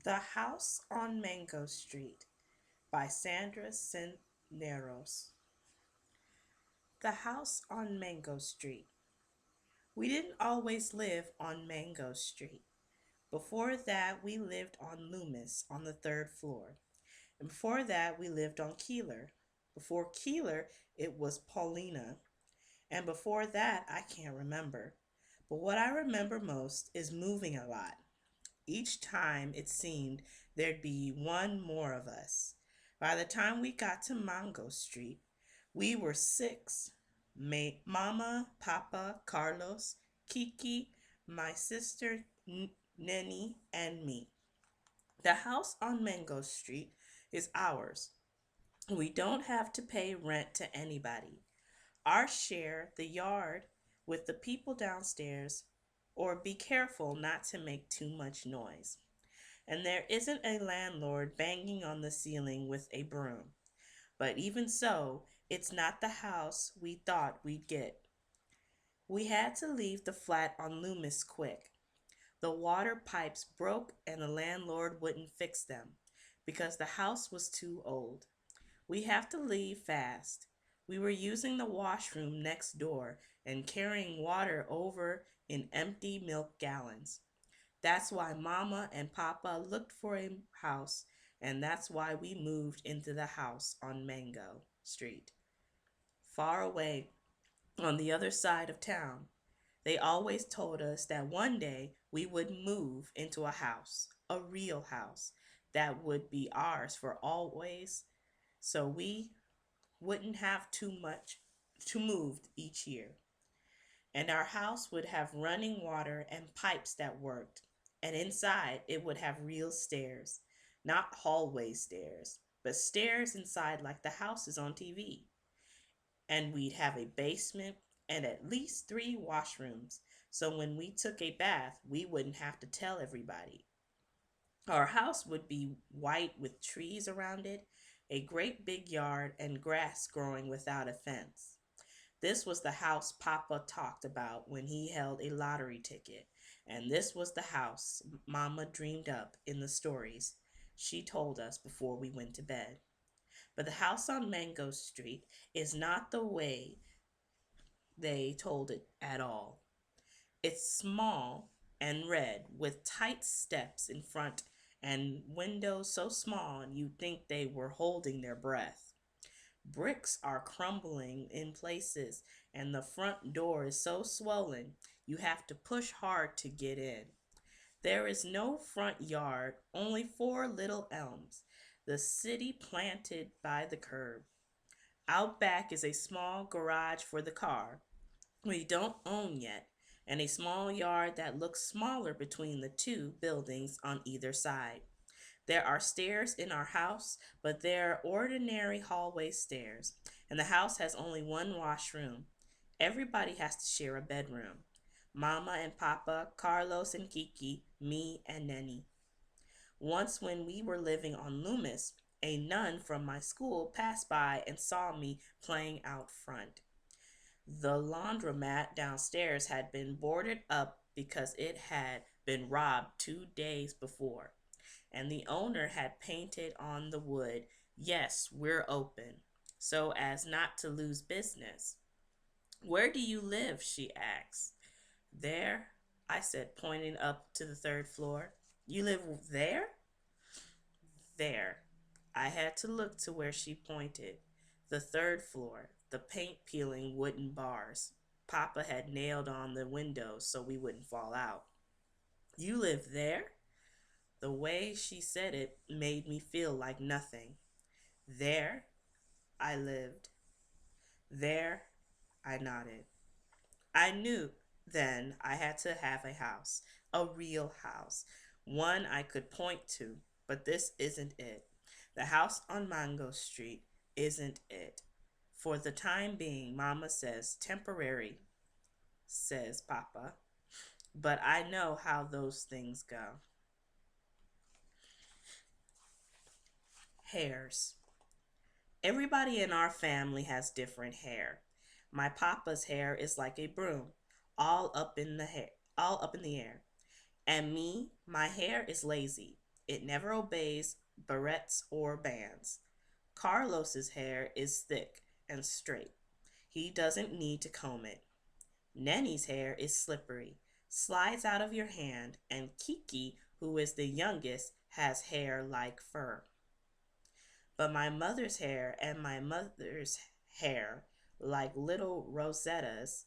The House on Mango Street by Sandra Cisneros. The House on Mango Street. We didn't always live on Mango Street. Before that, we lived on Loomis on the third floor. And before that, we lived on Keeler. Before Keeler, it was Paulina. And before that, I can't remember. But what I remember most is moving a lot. Each time it seemed there'd be one more of us. By the time we got to Mango Street, we were six: Mama, Papa, Carlos, Kiki, my sister Nenny, and me. The house on Mango Street is ours. We don't have to pay rent to anybody. Our share the yard with the people downstairs, or be careful not to make too much noise. And there isn't a landlord banging on the ceiling with a broom. But even so, it's not the house we thought we'd get. We had to leave the flat on Loomis quick. The water pipes broke and the landlord wouldn't fix them because the house was too old. We have to leave fast. We were using the washroom next door and carrying water over in empty milk gallons. That's why Mama and Papa looked for a house, and that's why we moved into the house on Mango Street, far away on the other side of town. They always told us that one day we would move into a house, a real house, that would be ours for always, so we wouldn't have too much to move each year. And our house would have running water and pipes that worked. And inside, it would have real stairs, not hallway stairs, but stairs inside like the houses on TV. And we'd have a basement and at least three washrooms, so when we took a bath, we wouldn't have to tell everybody. Our house would be white with trees around it, a great big yard, and grass growing without a fence. This was the house Papa talked about when he held a lottery ticket, and this was the house Mama dreamed up in the stories she told us before we went to bed. But the house on Mango Street is not the way they told it at all. It's small and red with tight steps in front and windows so small you'd think they were holding their breath. Bricks are crumbling in places, and the front door is so swollen you have to push hard to get in. There is no front yard, only four little elms, the city planted by the curb. Out back is a small garage for the car we don't own yet, and a small yard that looks smaller between the two buildings on either side. There are stairs in our house, but they're ordinary hallway stairs, and the house has only one washroom. Everybody has to share a bedroom. Mama and Papa, Carlos and Kiki, me and Nenny. Once, when we were living on Loomis, a nun from my school passed by and saw me playing out front. The laundromat downstairs had been boarded up because it had been robbed 2 days before, and the owner had painted on the wood, "Yes, we're open," so as not to lose business. "Where do you live?" she asked. "There," I said, pointing up to the third floor. "You live there?" "There." I had to look to where she pointed. The third floor, the paint peeling wooden bars. Papa had nailed on the windows so we wouldn't fall out. "You live there?" The way she said it made me feel like nothing. "There," I lived. "There," I nodded. I knew then I had to have a house, a real house, one I could point to, but this isn't it. The house on Mango Street isn't it. For the time being, Mama says temporary, says Papa, but I know how those things go. Hairs. Everybody in our family has different hair. My papa's hair is like a broom, all up in the hair, all up in the air. And me, my hair is lazy. It never obeys barrettes or bands. Carlos's hair is thick and straight. He doesn't need to comb it. Nenny's hair is slippery, slides out of your hand, and Kiki, who is the youngest, has hair like fur. But my mother's hair and my mother's hair, like little rosettas,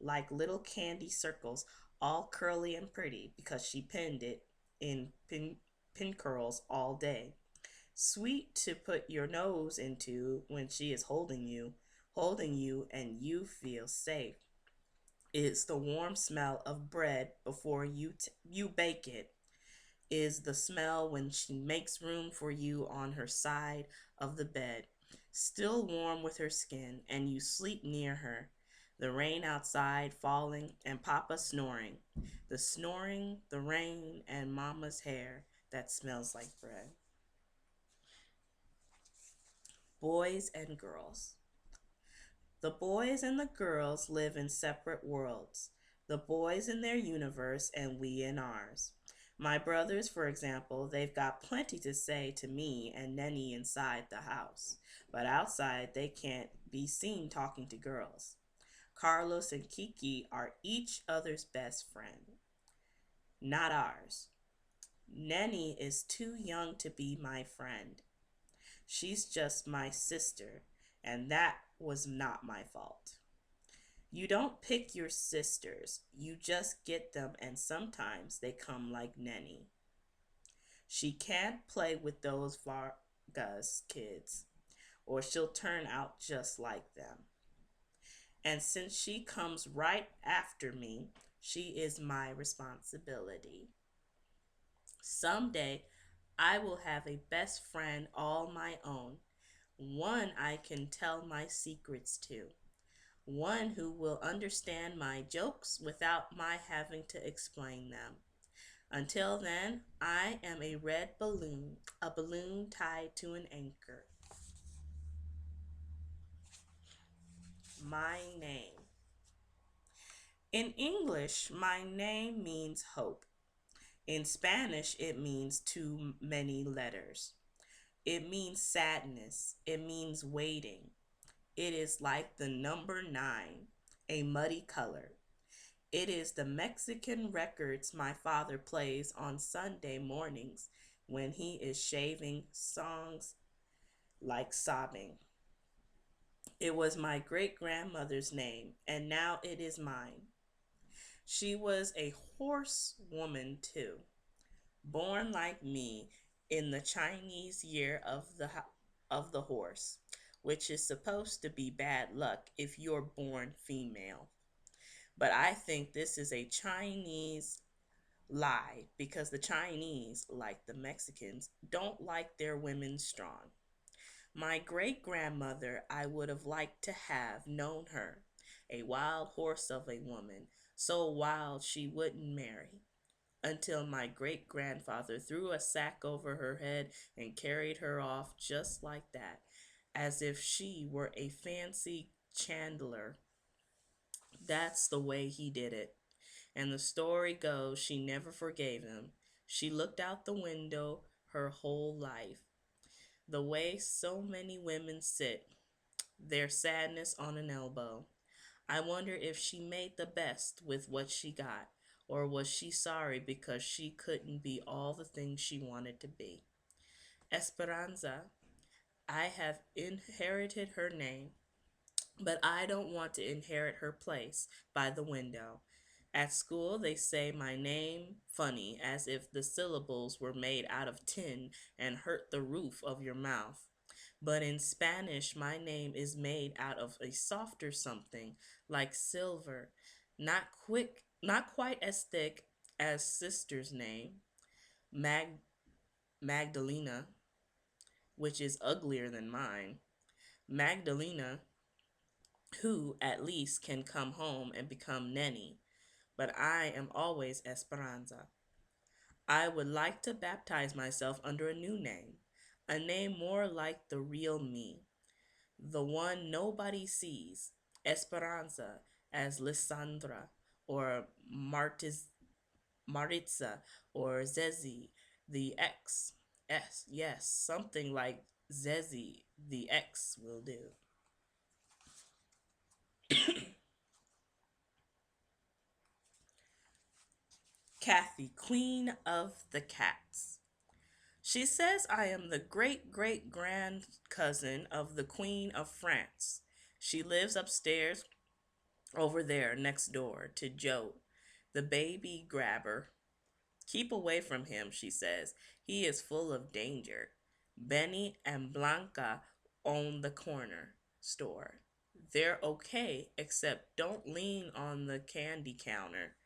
like little candy circles, all curly and pretty because she pinned it in pin curls all day. Sweet to put your nose into when she is holding you, and you feel safe. It's the warm smell of bread before you bake it. Is the smell when she makes room for you on her side of the bed, still warm with her skin, and you sleep near her. The rain outside falling and Papa snoring. The snoring, the rain, and Mama's hair that smells like bread. Boys and girls. The boys and the girls live in separate worlds. The boys in their universe and we in ours. My brothers, for example, they've got plenty to say to me and Nenny inside the house, but outside they can't be seen talking to girls. Carlos and Kiki are each other's best friend, not ours. Nenny is too young to be my friend. She's just my sister, and that was not my fault. You don't pick your sisters, you just get them, and sometimes they come like Nenny. She can't play with those Vargas kids, or she'll turn out just like them. And since she comes right after me, she is my responsibility. Someday, I will have a best friend all my own, one I can tell my secrets to, one who will understand my jokes without my having to explain them. Until then, I am a balloon tied to an anchor. My name. In English, my name means hope. In Spanish, it means too many letters. It means sadness. It means waiting. It is like the number 9, a muddy color. It is the Mexican records my father plays on Sunday mornings when he is shaving songs like sobbing. It was my great grandmother's name, and now it is mine. She was a horse woman too, born like me in the Chinese year of the horse, which is supposed to be bad luck if you're born female. But I think this is a Chinese lie because the Chinese, like the Mexicans, don't like their women strong. My great grandmother, I would have liked to have known her, a wild horse of a woman, so wild she wouldn't marry, until my great grandfather threw a sack over her head and carried her off just like that, as if she were a fancy chandler. That's the way he did it. And the story goes she never forgave him. She looked out the window her whole life. The way so many women sit, their sadness on an elbow. I wonder if she made the best with what she got, or was she sorry because she couldn't be all the things she wanted to be? Esperanza, I have inherited her name, but I don't want to inherit her place by the window. At school, they say my name funny, as if the syllables were made out of tin and hurt the roof of your mouth. But in Spanish, my name is made out of a softer something, like silver, not quite as thick as sister's name, Mag- Magdalena, which is uglier than mine. Magdalena, who at least can come home and become Nenny, but I am always Esperanza. I would like to baptize myself under a new name, a name more like the real me, the one nobody sees, Esperanza as Lysandra or Maritza or Zezi, The X. S. Yes, something like Zezzy. The X will do. Kathy, Queen of the Cats. She says I am the great great grand cousin of the Queen of France. She lives upstairs over there next door to Joe, the baby grabber. Keep away from him, she says. He is full of danger. Benny and Blanca own the corner store. They're okay, except don't lean on the candy counter.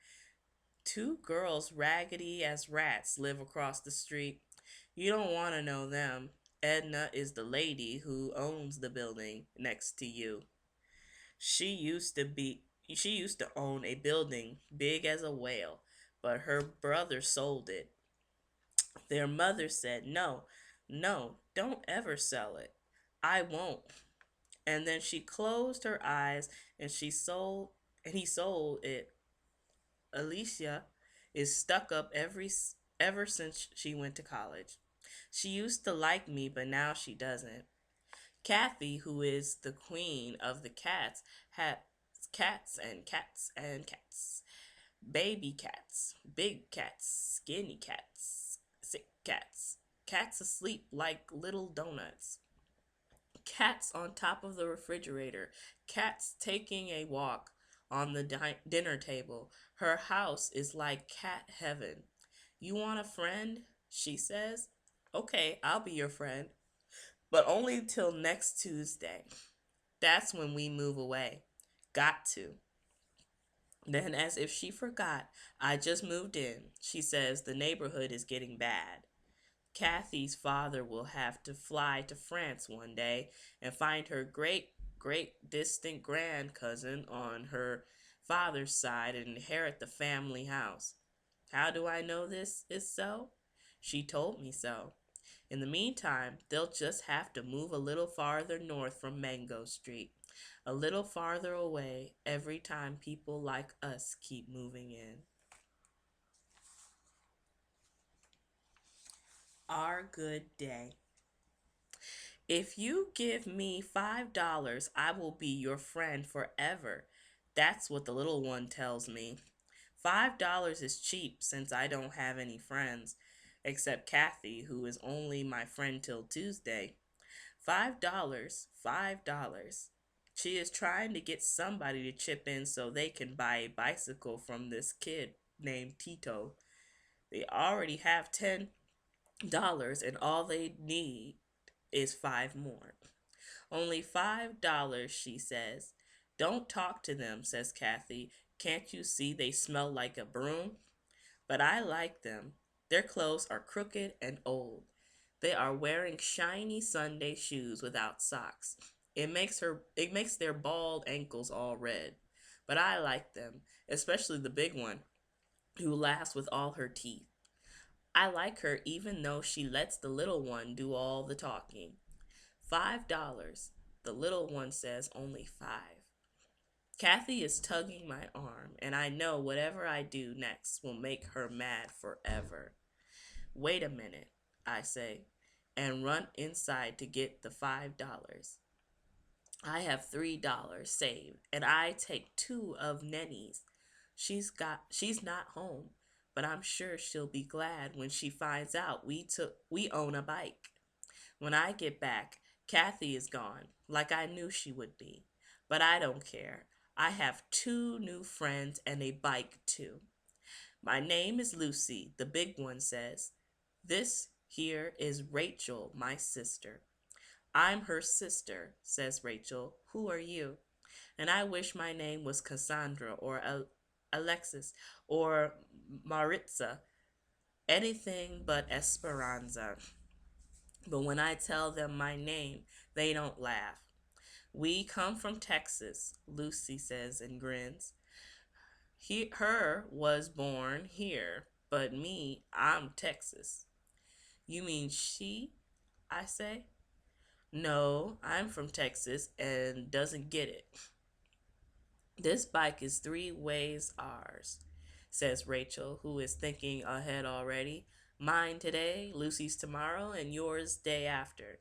Two girls raggedy as rats live across the street. You don't want to know them. Edna is the lady who owns the building next to you. She used to be she used to own a building big as a whale, but her brother sold it. Their mother said, "No, no, don't ever sell it. I won't." And then she closed her eyes and he sold it. Alicia is stuck up ever since she went to college. She used to like me, but now she doesn't. Kathy, who is the queen of the cats, has cats and cats and cats. Baby cats, big cats, skinny cats, sick cats, cats asleep like little donuts, cats on top of the refrigerator, cats taking a walk on the dinner table. Her house is like cat heaven. You want a friend? She says. Okay, I'll be your friend, but only till next Tuesday. That's when we move away. Got to. Then, as if she forgot, I just moved in. She says the neighborhood is getting bad. Kathy's father will have to fly to France one day and find her great, great distant grand cousin on her father's side and inherit the family house. How do I know this is so? She told me so. In the meantime, they'll just have to move a little farther north from Mango Street, a little farther away every time people like us keep moving in. Our good day. If you give me $5, I will be your friend forever. That's what the little one tells me. $5 is cheap since I don't have any friends, except Kathy, who is only my friend till Tuesday. $5, $5. She is trying to get somebody to chip in so they can buy a bicycle from this kid named Tito. They already have $10 and all they need is five more. Only $5, she says. Don't talk to them, says Kathy. Can't you see they smell like a broom? But I like them. Their clothes are crooked and old. They are wearing shiny Sunday shoes without socks. It makes their bald ankles all red. But I like them, especially the big one who laughs with all her teeth. I like her even though she lets the little one do all the talking. $5. The little one says only five. Kathy is tugging my arm, and I know whatever I do next will make her mad forever. Wait a minute, I say, and run inside to get the $5. I have $3 saved, and I take two of Nenny's. She's not home, but I'm sure she'll be glad when she finds out we own a bike. When I get back, Kathy is gone, like I knew she would be. But I don't care. I have two new friends and a bike too. My name is Lucy, the big one says. This here is Rachel, my sister. I'm her sister, says Rachel. Who are you? And I wish my name was Cassandra or Alexis or Maritza, anything but Esperanza. But when I tell them my name, they don't laugh. We come from Texas, Lucy says and grins. Her was born here, but me, I'm Texas. You mean she? I say. No, I'm from Texas and doesn't get it. This bike is three ways ours, says Rachel, who is thinking ahead already. Mine today, Lucy's tomorrow, and yours day after.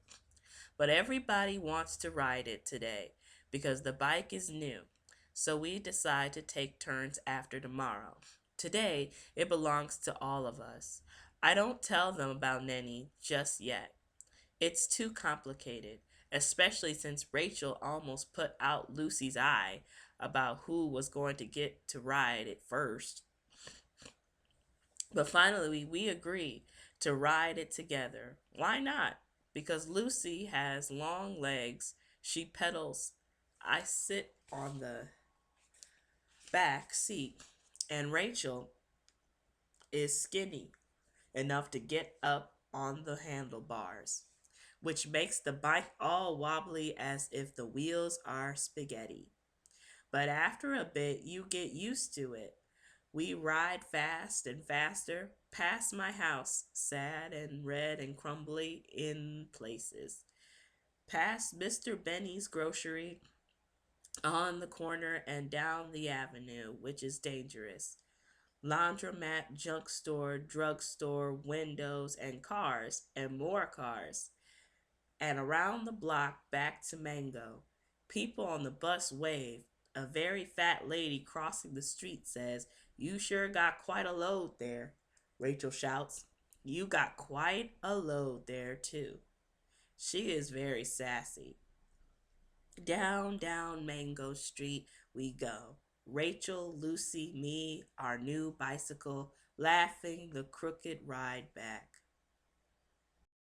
But everybody wants to ride it today because the bike is new. So we decide to take turns after tomorrow. Today, it belongs to all of us. I don't tell them about Nenny just yet. It's too complicated, especially since Rachel almost put out Lucy's eye about who was going to get to ride it first. But finally, we agree to ride it together. Why not? Because Lucy has long legs. She pedals. I sit on the back seat. And Rachel is skinny enough to get up on the handlebars, which makes the bike all wobbly as if the wheels are spaghetti. But after a bit, you get used to it. We ride fast and faster past my house, sad and red and crumbly in places, past Mr. Benny's grocery on the corner and down the avenue, which is dangerous. Laundromat, junk store, drugstore, windows, and cars, and more cars. And around the block back to Mango. People on the bus wave. A very fat lady crossing the street says, "You sure got quite a load there." Rachel shouts, "You got quite a load there, too." She is very sassy. Down, down Mango Street we go. Rachel, Lucy, me, our new bicycle, laughing the crooked ride back.